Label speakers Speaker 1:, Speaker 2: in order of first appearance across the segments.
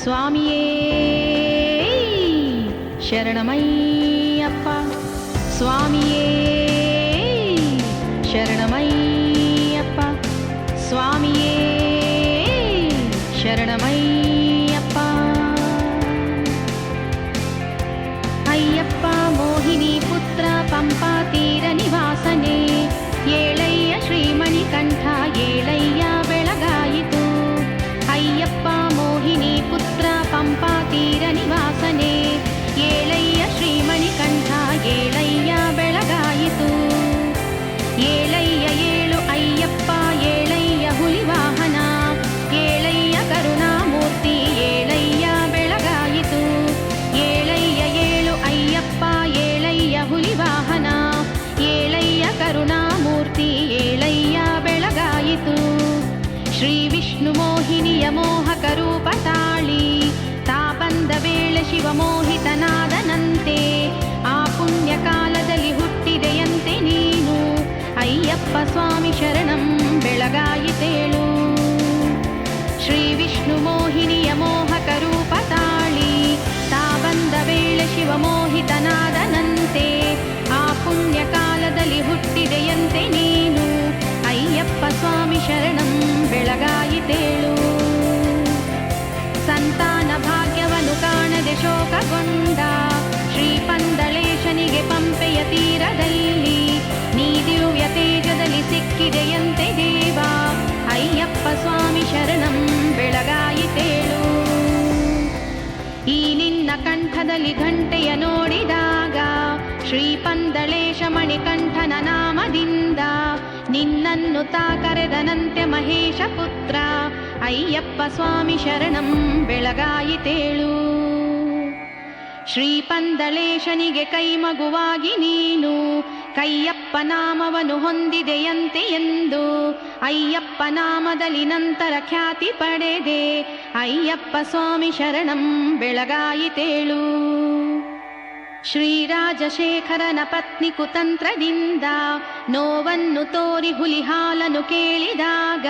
Speaker 1: ಸ್ವಾಮಿಯೇ ಶರಣಮಯ್ಯಪ್ಪ, ಸ್ವಾಮಿಯೇ ಶರಣಮಯ್ಯಪ್ಪ, ಸ್ವಾಮಿಯೇ ಶರಣಮಯ್ಯಪ್ಪ. ಅಯ್ಯಪ್ಪ ಮೋಹಿನಿ ಪುತ್ರ ಪಂಪಾ ತೀರ ನಿವಾಸನೆ, ಏಳಯ್ಯ ಶ್ರೀಮಣಿಕಂಠ ಏಳಯ್ಯ ಬೆಳಗಾಯಿತು. ಅಯ್ಯಪ್ಪ ಮೋಹಿನಿ ಪುತ್ರ ಪಂಪಾ ತೀರ ನಿವಾಸನೆ, ಏಳಯ್ಯ ಶ್ರೀಮಣಿಕಂಠ ಏಳಯ್ಯ ಬೆಳಗಾಯಿತು. ಏಳಯ್ಯ ಏಳು ಅಯ್ಯಪ್ಪ ಏಳಯ್ಯ ಹುಲಿವಾಹನ, ಏಳಯ್ಯ ಕರುಣಾಮೂರ್ತಿ ಏಳಯ್ಯ ಬೆಳಗಾಯಿತು. ಏಳಯ್ಯ ಏಳು ಅಯ್ಯಪ್ಪ ಏಳಯ್ಯ ಹುಲಿವಾಹನ, ಏಳಯ್ಯ ಕರುಣಾಮೂರ್ತಿ ಏಳಯ್ಯ ಬೆಳಗಾಯಿತು. ಶ್ರೀ ವಿಷ್ಣು ಮೋಹಿನಿಯ ಮೋಹಕ ರೂಪ ತಾಳಿ, ತಾ ಬಂದ ವೇಳೆ ಶಿವ ಮೋಹಿತನಾದನಂತೆ, ಆ ಪುಣ್ಯ ಕಾಲದಲ್ಲಿ ಹುಟ್ಟಿದೆಯಂತೆ ನೀನು. ಅಯ್ಯಪ್ಪ ಸ್ವಾಮಿ ಶರಣಂ ಬೆಳಗಾಯಿತೇಳು. ಶ್ರೀ ವಿಷ್ಣು ಮೋಹಿನಿಯ ಮೋಹಕ ರೂಪ ತಾಳಿ, ತಾ ಬಂದ ವೇಳೆ ಶಿವ ಮೋಹಿತನಾದನಂತೆ, ಆ ಪುಣ್ಯ ಕಾಲದಲ್ಲಿ ಹುಟ್ಟಿದೆಯಂತೆ ನೀನು. ಅಯ್ಯಪ್ಪ ಸ್ವಾಮಿ ಶರಣಂ ಬೆಳಗಾಯಿತೇಳು. ಸಂತಾನ ಭಾಗ್ಯವನ್ನು ಕಾಣದೆ ಶೋಕಗೊಂಡ ಶ್ರೀ ಪಂದಳೇಶನಿಗೆ ಪಂಪೆಯ ತೀರದಲ್ಲಿ, ನೀ ದಿವ್ಯ ತೇಜದಲ್ಲಿ ಸಿಕ್ಕಿದೆಯಂತೆ ದೇವ. ಅಯ್ಯಪ್ಪ ಸ್ವಾಮಿ ಶರಣಂ ಬೆಳಗಾಯಿತೇಳು. ಈ ನಿನ್ನ ಕಂಠದಲ್ಲಿ ಘಂಟೆಯ ನೋಡಿದಾಗ, ಶ್ರೀ ಪಂದಳೇಶ ಮಣಿಕಂಠನ ನಾಮದಿಂದ, ನಿನ್ನನ್ನು ತಾ ಕರೆದನಂತೆ ಮಹೇಶ ಪುತ್ರ. ಅಯ್ಯಪ್ಪ ಸ್ವಾಮಿ ಶರಣಂ ಬೆಳಗಾಯಿತೇಳು. ಶ್ರೀ ಪಂದಳೇಶನಿಗೆ ಕೈಮಗುವಾಗಿ ನೀನು, ಕೈಯಪ್ಪ ನಾಮವನ್ನು ಹೊಂದಿದೆಯಂತೆ ಎಂದು, ಅಯ್ಯಪ್ಪ ನಾಮದಲ್ಲಿ ನಂತರ ಖ್ಯಾತಿ ಪಡೆದೆ. ಅಯ್ಯಪ್ಪ ಸ್ವಾಮಿ ಶರಣಂ ಬೆಳಗಾಯಿತೇಳು. ಶ್ರೀರಾಜಶೇಖರನ ಪತ್ನಿ ಕುತಂತ್ರದಿಂದ ನೋವನ್ನು ತೋರಿ ಹುಲಿಹಾಲನು ಕೇಳಿದಾಗ,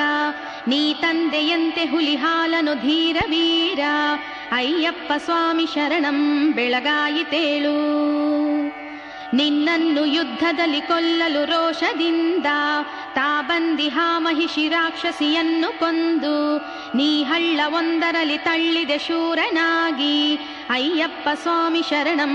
Speaker 1: ನೀ ತಂದೆಯಂತೆ ಹುಲಿಹಾಲನು ಧೀರ ವೀರ. ಅಯ್ಯಪ್ಪ ಸ್ವಾಮಿ ಶರಣಂ ಬೆಳಗಾಯಿತೇಳು. ನಿನ್ನನ್ನು ಯುದ್ಧದಲ್ಲಿ ಕೊಲ್ಲಲು ರೋಷದಿಂದ, ತಾ ಬಂದಿಹ ಮಹಿಷಿ ರಾಕ್ಷಸಿಯನ್ನು ಕೊಂದು, ನೀ ಹಳ್ಳ ಒಂದರಲ್ಲಿ ತಳ್ಳಿದೆ ಶೂರನಾಗಿ. ಅಯ್ಯಪ್ಪ ಸ್ವಾಮಿ ಶರಣಂ